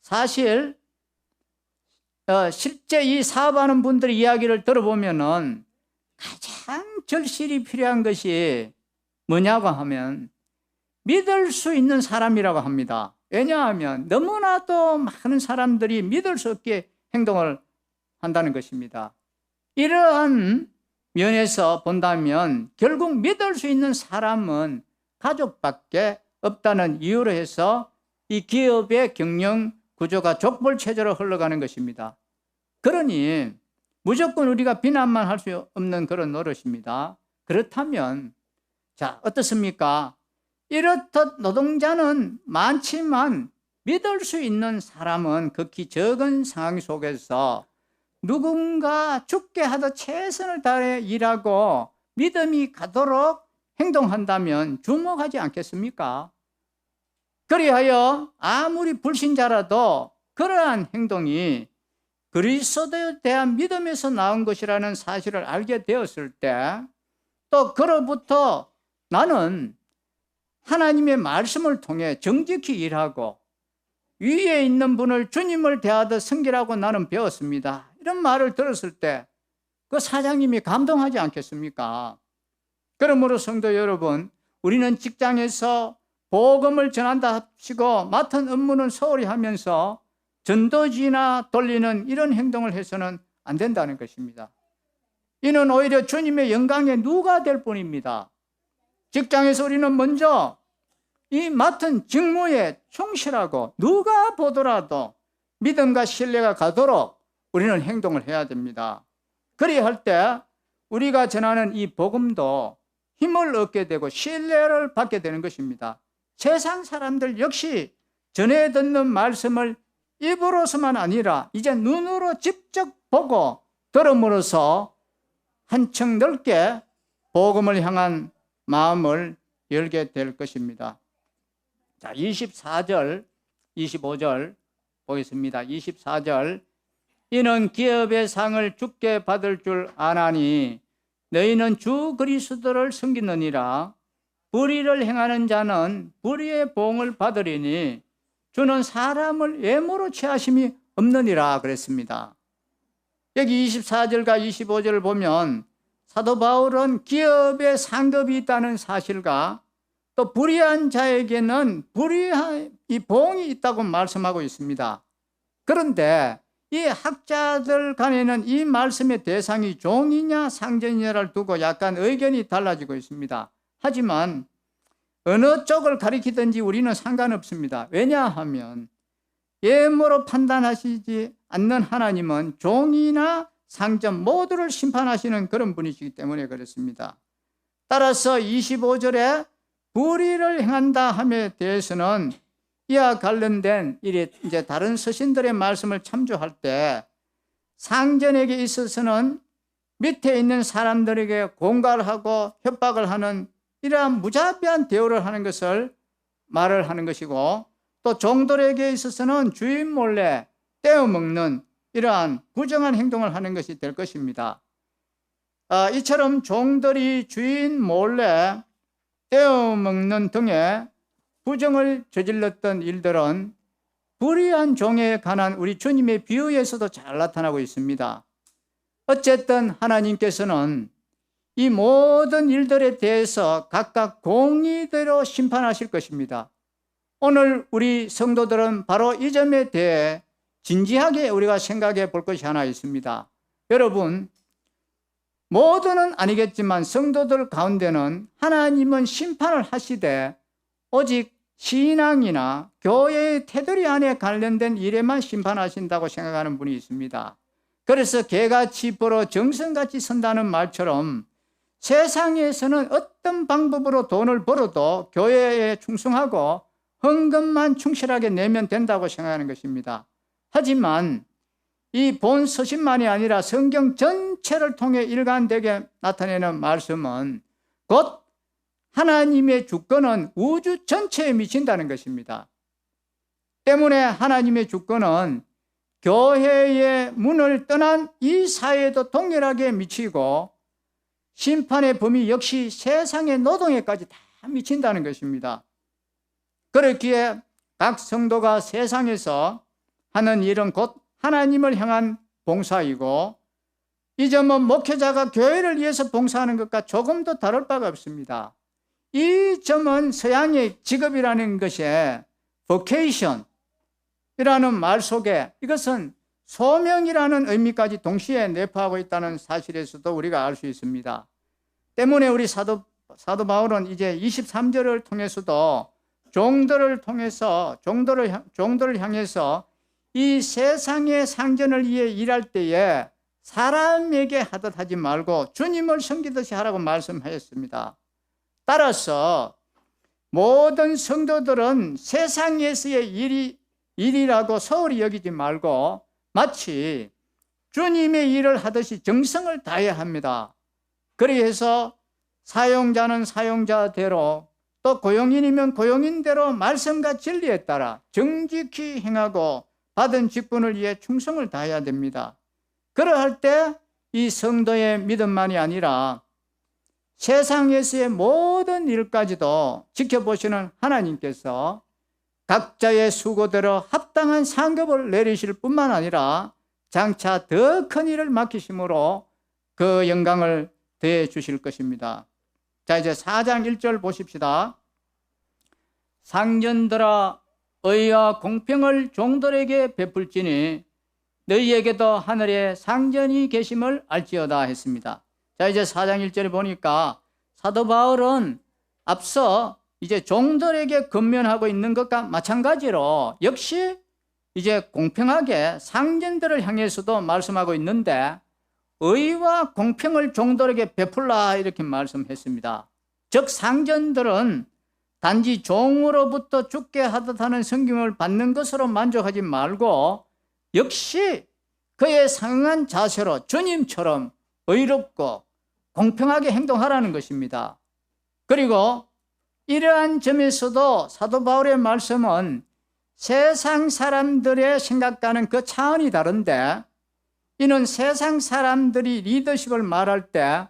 사실 실제 이 사업하는 분들의 이야기를 들어보면은 가장 절실히 필요한 것이 뭐냐고 하면 믿을 수 있는 사람이라고 합니다. 왜냐하면 너무나도 많은 사람들이 믿을 수 없게 행동을 한다는 것입니다. 이러한 면에서 본다면 결국 믿을 수 있는 사람은 가족밖에 없다는 이유로 해서 이 기업의 경영 구조가 족벌체제로 흘러가는 것입니다. 그러니 무조건 우리가 비난만 할 수 없는 그런 노릇입니다. 그렇다면 자, 어떻습니까? 이렇듯 노동자는 많지만 믿을 수 있는 사람은 극히 적은 상황 속에서 누군가 죽게 하듯 최선을 다해 일하고 믿음이 가도록 행동한다면 주목하지 않겠습니까? 그리하여 아무리 불신자라도 그러한 행동이 그리스도에 대한 믿음에서 나온 것이라는 사실을 알게 되었을 때, 또 그로부터 나는 하나님의 말씀을 통해 정직히 일하고 위에 있는 분을 주님을 대하듯 섬기라고 나는 배웠습니다. 이런 말을 들었을 때 그 사장님이 감동하지 않겠습니까? 그러므로 성도 여러분, 우리는 직장에서 복음을 전한다 합시고 맡은 업무는 소홀히 하면서 전도지나 돌리는 이런 행동을 해서는 안 된다는 것입니다. 이는 오히려 주님의 영광에 누가 될 뿐입니다. 직장에서 우리는 먼저 이 맡은 직무에 충실하고 누가 보더라도 믿음과 신뢰가 가도록 우리는 행동을 해야 됩니다. 그리야 할 때 우리가 전하는 이 복음도 힘을 얻게 되고 신뢰를 받게 되는 것입니다. 세상 사람들 역시 전해 듣는 말씀을 입으로서만 아니라 이제 눈으로 직접 보고 들음으로써 한층 넓게 복음을 향한 마음을 열게 될 것입니다. 자, 24절, 25절 보겠습니다. 24절. 이는 기업의 상을 주께 받을 줄 아나니 너희는 주 그리스도를 섬기느니라. 불의를 행하는 자는 불의의 보응을 받으리니 주는 사람을 예물로 취하심이 없느니라 그랬습니다. 여기 24절과 25절을 보면 사도 바울은 기업에 상급이 있다는 사실과 또 불의한 자에게는 불의한 이 보응이 있다고 말씀하고 있습니다. 그런데 이 학자들 간에는 이 말씀의 대상이 종이냐 상전이냐를 두고 약간 의견이 달라지고 있습니다. 하지만 어느 쪽을 가리키든지 우리는 상관없습니다. 왜냐하면 예물로 판단하시지 않는 하나님은 종이나 상전 모두를 심판하시는 그런 분이시기 때문에 그렇습니다. 따라서 25절에 불의를 행한다 함에 대해서는 이와 관련된 이제 다른 서신들의 말씀을 참조할 때 상전에게 있어서는 밑에 있는 사람들에게 공갈하고 협박을 하는 이러한 무자비한 대우를 하는 것을 말을 하는 것이고, 또 종들에게 있어서는 주인 몰래 떼어먹는 이러한 부정한 행동을 하는 것이 될 것입니다. 이처럼 종들이 주인 몰래 떼어먹는 등의 부정을 저질렀던 일들은 불의한 종에 관한 우리 주님의 비유에서도 잘 나타나고 있습니다. 어쨌든 하나님께서는 이 모든 일들에 대해서 각각 공의대로 심판하실 것입니다. 오늘 우리 성도들은 바로 이 점에 대해 진지하게 우리가 생각해 볼 것이 하나 있습니다. 여러분, 모두는 아니겠지만 성도들 가운데는 하나님은 심판을 하시되 오직 신앙이나 교회의 테두리 안에 관련된 일에만 심판하신다고 생각하는 분이 있습니다. 그래서 개같이 벌어 정성같이 선다는 말처럼 세상에서는 어떤 방법으로 돈을 벌어도 교회에 충성하고 헌금만 충실하게 내면 된다고 생각하는 것입니다. 하지만 이 본 서신만이 아니라 성경 전체를 통해 일관되게 나타내는 말씀은 곧 하나님의 주권은 우주 전체에 미친다는 것입니다. 때문에 하나님의 주권은 교회의 문을 떠난 이 사회에도 동일하게 미치고 심판의 범위 역시 세상의 노동에까지 다 미친다는 것입니다. 그렇기에 각 성도가 세상에서 하는 일은 곧 하나님을 향한 봉사이고, 이 점은 목회자가 교회를 위해서 봉사하는 것과 조금도 다를 바가 없습니다. 이 점은 서양의 직업이라는 것에 vocation이라는 말 속에 이것은 소명이라는 의미까지 동시에 내포하고 있다는 사실에서도 우리가 알 수 있습니다. 때문에 우리 사도 바울은 이제 23절을 통해서도 종들을 향해서 이 세상의 상전을 위해 일할 때에 사람에게 하듯 하지 말고 주님을 섬기듯이 하라고 말씀하였습니다. 따라서 모든 성도들은 세상에서의 일이라고 소홀히 여기지 말고 마치 주님의 일을 하듯이 정성을 다해야 합니다. 그래서 사용자는 사용자대로, 또 고용인이면 고용인대로 말씀과 진리에 따라 정직히 행하고 받은 직분을 위해 충성을 다해야 됩니다. 그러할 때 이 성도의 믿음만이 아니라 세상에서의 모든 일까지도 지켜보시는 하나님께서 각자의 수고대로 합당한 상급을 내리실 뿐만 아니라 장차 더 큰 일을 맡기심으로 그 영광을 더해 주실 것입니다. 자, 이제 4장 1절 보십시다. 상전들아, 의와 공평을 종들에게 베풀지니 너희에게도 하늘에 상전이 계심을 알지어다 했습니다. 자, 이제 4장 1절에 보니까 사도 바울은 앞서 이제 종들에게 권면하고 있는 것과 마찬가지로 역시 이제 공평하게 상전들을 향해서도 말씀하고 있는데 의와 공평을 종들에게 베풀라 이렇게 말씀했습니다. 즉 상전들은 단지 종으로부터 죽게 하듯 하는 성경을 받는 것으로 만족하지 말고 역시 그에 상응한 자세로 주님처럼 의롭고 공평하게 행동하라는 것입니다. 그리고 이러한 점에서도 사도 바울의 말씀은 세상 사람들의 생각과는 그 차원이 다른데, 이는 세상 사람들이 리더십을 말할 때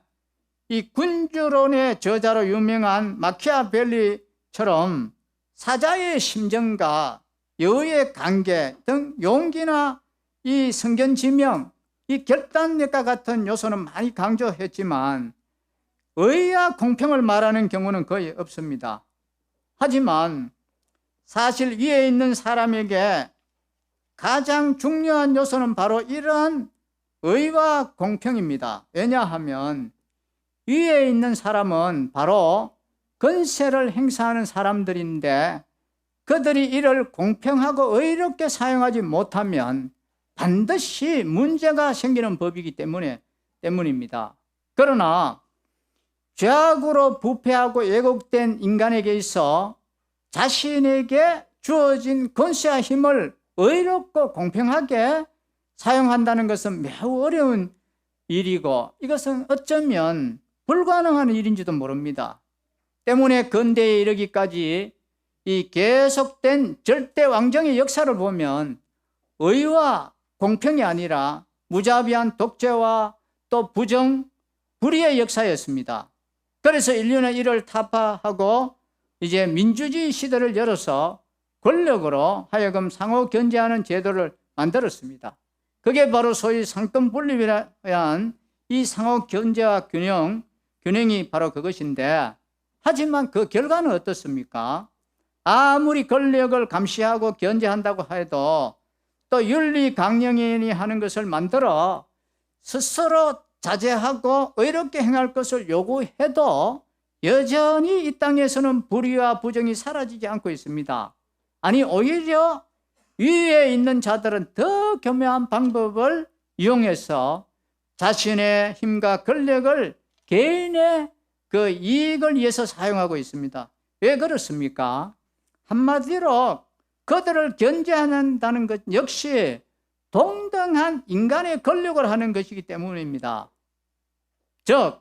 이 군주론의 저자로 유명한 마키아벨리처럼 사자의 심정과 여의 관계 등 용기나 이 성견지명, 이 결단력과 같은 요소는 많이 강조했지만 의와 공평을 말하는 경우는 거의 없습니다. 하지만 사실 위에 있는 사람에게 가장 중요한 요소는 바로 이러한 의와 공평입니다. 왜냐하면 위에 있는 사람은 바로 권세를 행사하는 사람들인데 그들이 이를 공평하고 의롭게 사용하지 못하면 반드시 문제가 생기는 법이기 때문입니다. 그러나 죄악으로 부패하고 왜곡된 인간에게 있어 자신에게 주어진 권세와 힘을 의롭고 공평하게 사용한다는 것은 매우 어려운 일이고 이것은 어쩌면 불가능한 일인지도 모릅니다. 때문에 근대에 이르기까지 이 계속된 절대 왕정의 역사를 보면 의와 공평이 아니라 무자비한 독재와 또 부정, 불의의 역사였습니다. 그래서 인류는 이를 타파하고 이제 민주주의 시대를 열어서 권력으로 하여금 상호 견제하는 제도를 만들었습니다. 그게 바로 소위 상권 분립이란 이 상호 견제와 균형이 바로 그것인데, 하지만 그 결과는 어떻습니까? 아무리 권력을 감시하고 견제한다고 해도 또 윤리 강령인이 하는 것을 만들어 스스로 자제하고 의롭게 행할 것을 요구해도 여전히 이 땅에서는 불의와 부정이 사라지지 않고 있습니다. 아니 오히려 위에 있는 자들은 더 교묘한 방법을 이용해서 자신의 힘과 권력을 개인의 그 이익을 위해서 사용하고 있습니다. 왜 그렇습니까? 한마디로 그들을 견제한다는 것 역시 동등한 인간의 권력을 하는 것이기 때문입니다. 즉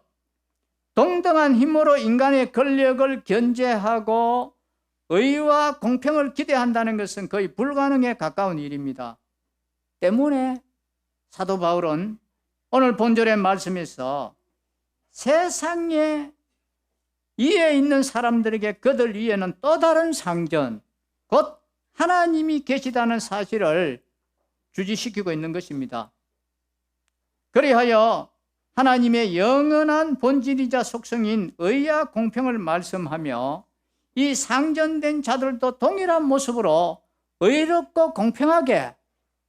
동등한 힘으로 인간의 권력을 견제하고 의와 공평을 기대한다는 것은 거의 불가능에 가까운 일입니다. 때문에 사도 바울은 오늘 본절의 말씀에서 세상에 위에 있는 사람들에게 그들 위에는 또 다른 상전, 곧 하나님이 계시다는 사실을 주지시키고 있는 것입니다. 그리하여 하나님의 영원한 본질이자 속성인 의와 공평을 말씀하며 이 상전된 자들도 동일한 모습으로 의롭고 공평하게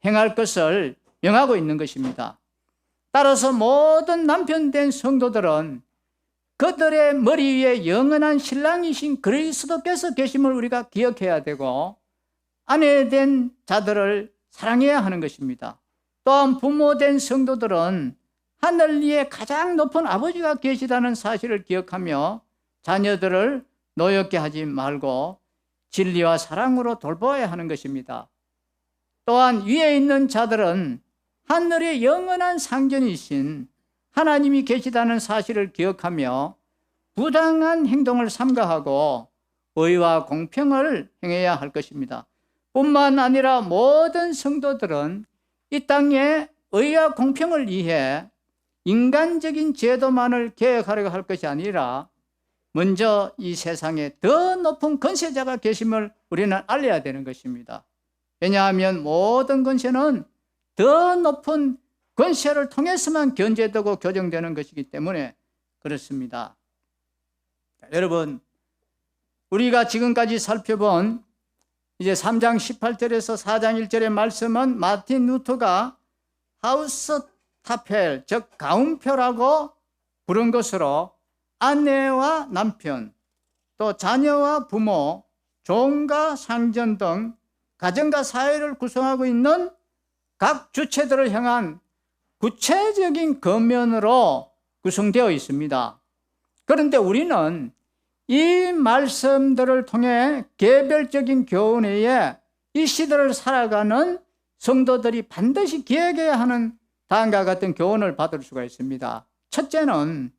행할 것을 명하고 있는 것입니다. 따라서 모든 남편된 성도들은 그들의 머리 위에 영원한 신랑이신 그리스도께서 계심을 우리가 기억해야 되고, 아내된 자들을 사랑해야 하는 것입니다. 또한 부모된 성도들은 하늘 위에 가장 높은 아버지가 계시다는 사실을 기억하며 자녀들을 노엽게 하지 말고 진리와 사랑으로 돌보아야 하는 것입니다. 또한 위에 있는 자들은 하늘의 영원한 상전이신 하나님이 계시다는 사실을 기억하며 부당한 행동을 삼가하고 의와 공평을 행해야 할 것입니다. 뿐만 아니라 모든 성도들은 이 땅에 의와 공평을 위해 인간적인 제도만을 개혁하려고 할 것이 아니라 먼저 이 세상에 더 높은 권세자가 계심을 우리는 알려야 되는 것입니다. 왜냐하면 모든 권세는 더 높은 권세를 통해서만 견제되고 교정되는 것이기 때문에 그렇습니다. 자, 여러분, 우리가 지금까지 살펴본 이제 3장 18절에서 4장 1절의 말씀은 마틴 루터가 하우스 타펠, 즉 가운표라고 부른 것으로 아내와 남편, 또 자녀와 부모, 종과 상전 등 가정과 사회를 구성하고 있는 각 주체들을 향한 구체적인 권면으로 구성되어 있습니다. 그런데 우리는 이 말씀들을 통해 개별적인 교훈 외에 이 시대를 살아가는 성도들이 반드시 기억해야 하는 다음과 같은 교훈을 받을 수가 있습니다. 첫째는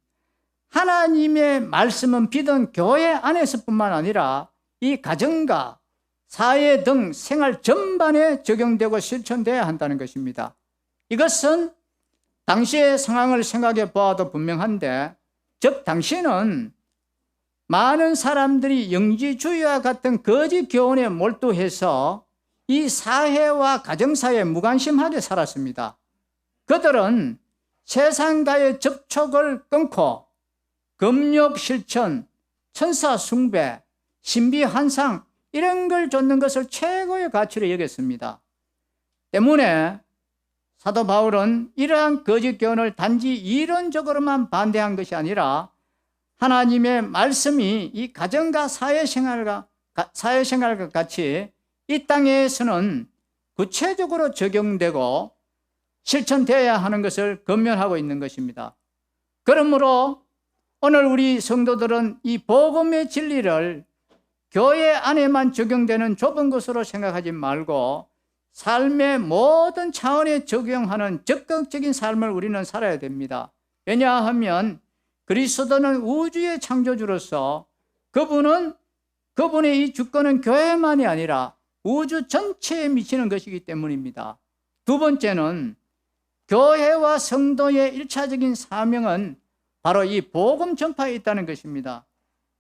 하나님의 말씀은 비단 교회 안에서뿐만 아니라 이 가정과 사회 등 생활 전반에 적용되고 실천되어야 한다는 것입니다. 이것은 당시의 상황을 생각해 보아도 분명한데, 즉 당시는 많은 사람들이 영지주의와 같은 거짓 교훈에 몰두해서 이 사회와 가정사에 무관심하게 살았습니다. 그들은 세상과의 접촉을 끊고 금욕 실천, 천사 숭배, 신비 환상 이런 걸 좇는 것을 최고의 가치로 여겼습니다. 때문에 사도 바울은 이러한 거짓 교훈을 단지 이론적으로만 반대한 것이 아니라 하나님의 말씀이 이 가정과 사회생활과 같이 이 땅에서는 구체적으로 적용되고 실천되어야 하는 것을 권면하고 있는 것입니다. 그러므로 오늘 우리 성도들은 이 복음의 진리를 교회 안에만 적용되는 좁은 것으로 생각하지 말고 삶의 모든 차원에 적용하는 적극적인 삶을 우리는 살아야 됩니다. 왜냐하면 그리스도는 우주의 창조주로서 그분의 이 주권은 교회만이 아니라 우주 전체에 미치는 것이기 때문입니다. 두 번째는 교회와 성도의 일차적인 사명은 바로 이 복음 전파에 있다는 것입니다.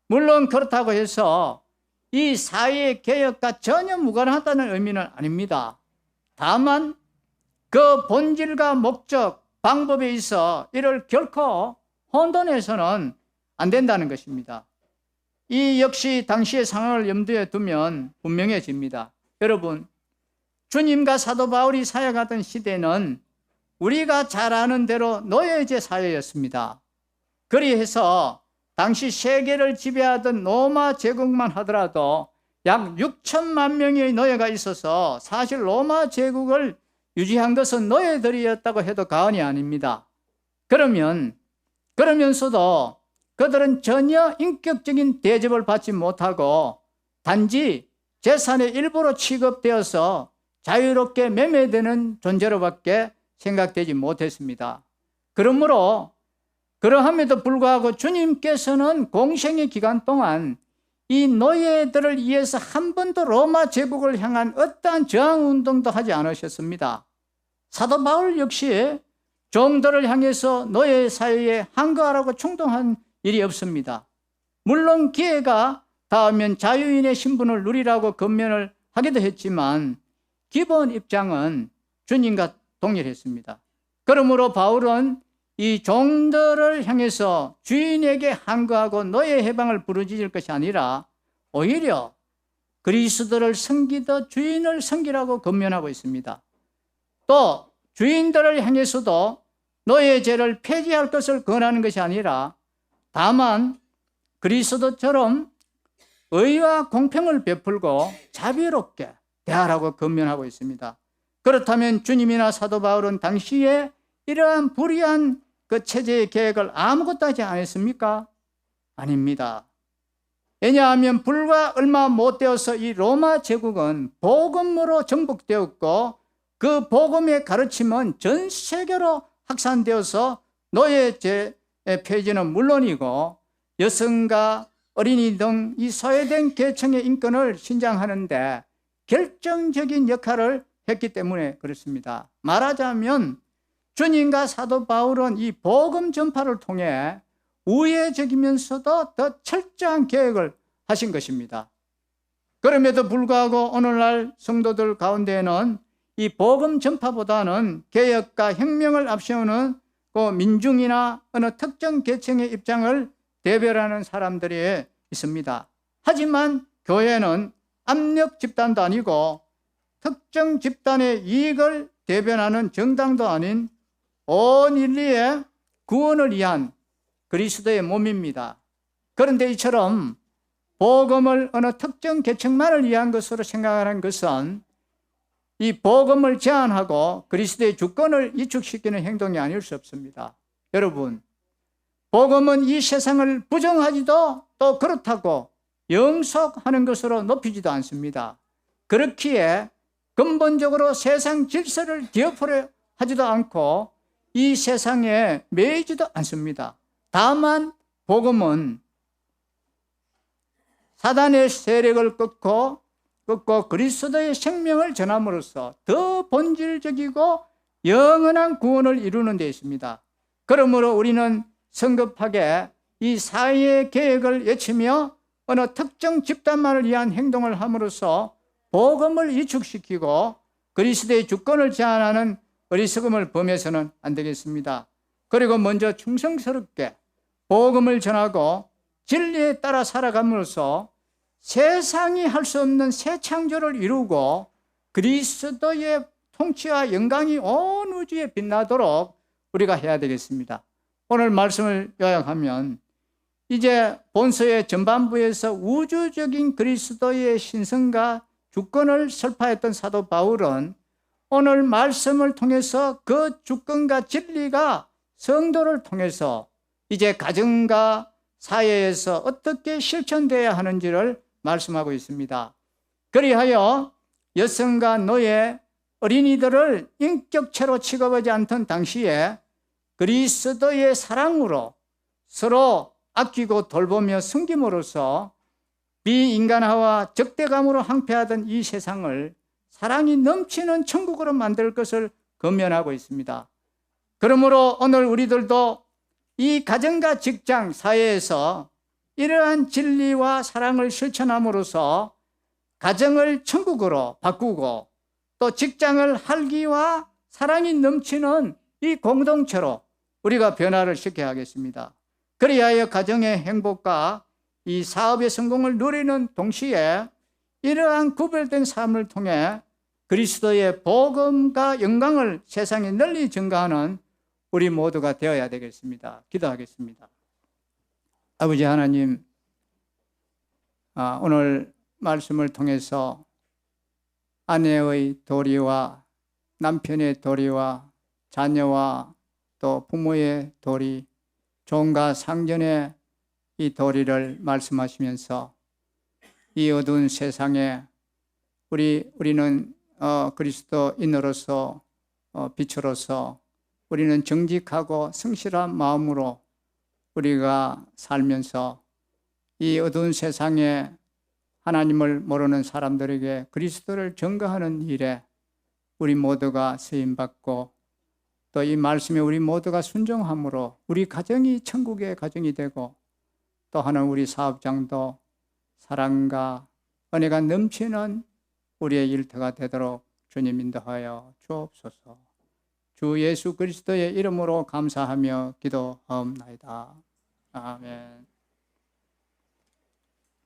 물론 그렇다고 해서 이 사회 개혁과 전혀 무관하다는 의미는 아닙니다. 다만 그 본질과 목적, 방법에 있어 이를 결코 혼돈해서는 안 된다는 것입니다. 이 역시 당시의 상황을 염두에 두면 분명해집니다. 여러분, 주님과 사도 바울이 사역하던 시대는 우리가 잘 아는 대로 노예제 사회였습니다. 그리해서 당시 세계를 지배하던 로마 제국만 하더라도 약 6천만 명의 노예가 있어서 사실 로마 제국을 유지한 것은 노예들이었다고 해도 과언이 아닙니다. 그러면서도 그들은 전혀 인격적인 대접을 받지 못하고 단지 재산의 일부로 취급되어서 자유롭게 매매되는 존재로밖에 생각되지 못했습니다. 그러함에도 불구하고 주님께서는 공생의 기간 동안 이 노예들을 위해서 한 번도 로마 제국을 향한 어떠한 저항운동도 하지 않으셨습니다. 사도 바울 역시 종들을 향해서 노예 사회에 항거하라고 충동한 일이 없습니다. 물론 기회가 닿으면 자유인의 신분을 누리라고 권면을 하기도 했지만 기본 입장은 주님과 동일했습니다. 그러므로 바울은 이 종들을 향해서 주인에게 항거하고 노예 해방을 부르짖을 것이 아니라 오히려 그리스도를 섬기듯 주인을 섬기라고 권면하고 있습니다. 또 주인들을 향해서도 노예제를 폐지할 것을 권하는 것이 아니라 다만 그리스도처럼 의와 공평을 베풀고 자비롭게 대하라고 권면하고 있습니다. 그렇다면 주님이나 사도 바울은 당시에 이러한 불의한 그 체제의 계획을 아무것도 하지 않았습니까? 아닙니다. 왜냐하면 불과 얼마 못 되어서 이 로마 제국은 복음으로 정복되었고 그 복음의 가르침은 전 세계로 확산되어서 노예제 폐지는 물론이고 여성과 어린이 등 이 소외된 계층의 인권을 신장하는데 결정적인 역할을 했기 때문에 그렇습니다. 말하자면 주님과 사도 바울은 이 복음 전파를 통해 우회적이면서도 더 철저한 계획을 하신 것입니다. 그럼에도 불구하고 오늘날 성도들 가운데에는 이 복음 전파보다는 개혁과 혁명을 앞세우는 그 민중이나 어느 특정 계층의 입장을 대변하는 사람들이 있습니다. 하지만 교회는 압력 집단도 아니고 특정 집단의 이익을 대변하는 정당도 아닌 온 인류의 구원을 위한 그리스도의 몸입니다. 그런데 이처럼 복음을 어느 특정 계층만을 위한 것으로 생각하는 것은 이 복음을 제한하고 그리스도의 주권을 이축시키는 행동이 아닐 수 없습니다. 여러분, 복음은 이 세상을 부정하지도 또 그렇다고 영속하는 것으로 높이지도 않습니다. 그렇기에 근본적으로 세상 질서를 뒤엎으려 하지도 않고 이 세상에 매이지도 않습니다. 다만 복음은 사단의 세력을 끊고 그리스도의 생명을 전함으로써 더 본질적이고 영원한 구원을 이루는 데 있습니다. 그러므로 우리는 성급하게 이 사회의 계획을 외치며 어느 특정 집단만을 위한 행동을 함으로써 복음을 이축시키고 그리스도의 주권을 제한하는 어리석음을 범해서는 안 되겠습니다. 그리고 먼저 충성스럽게 복음을 전하고 진리에 따라 살아감으로써 세상이 할 수 없는 새 창조를 이루고 그리스도의 통치와 영광이 온 우주에 빛나도록 우리가 해야 되겠습니다. 오늘 말씀을 요약하면 이제 본서의 전반부에서 우주적인 그리스도의 신성과 주권을 설파했던 사도 바울은 오늘 말씀을 통해서 그 주권과 진리가 성도를 통해서 이제 가정과 사회에서 어떻게 실천되어야 하는지를 말씀하고 있습니다. 그리하여 여성과 노예, 어린이들을 인격체로 취급하지 않던 당시에 그리스도의 사랑으로 서로 아끼고 돌보며 섬김으로써 비인간화와 적대감으로 항폐하던 이 세상을 사랑이 넘치는 천국으로 만들 것을 권면하고 있습니다. 그러므로 오늘 우리들도 이 가정과 직장, 사회에서 이러한 진리와 사랑을 실천함으로써 가정을 천국으로 바꾸고 또 직장을 활기와 사랑이 넘치는 이 공동체로 우리가 변화를 시켜야 하겠습니다. 그리하여 가정의 행복과 이 사업의 성공을 누리는 동시에 이러한 구별된 삶을 통해 그리스도의 복음과 영광을 세상에 널리 증가하는 우리 모두가 되어야 되겠습니다. 기도하겠습니다. 아버지 하나님, 오늘 말씀을 통해서 아내의 도리와 남편의 도리와 자녀와 또 부모의 도리, 종과 상전의 이 도리를 말씀하시면서 이 어두운 세상에 우리는 그리스도인으로서 빛으로서 우리는 정직하고 성실한 마음으로 우리가 살면서 이 어두운 세상에 하나님을 모르는 사람들에게 그리스도를 증거하는 일에 우리 모두가 쓰임받고 또 이 말씀에 우리 모두가 순종함으로 우리 가정이 천국의 가정이 되고 또 하나 우리 사업장도 사랑과 은혜가 넘치는 우리의 일터가 되도록 주님 인도하여 주옵소서. 주 예수 그리스도의 이름으로 감사하며 기도하옵나이다. 아멘.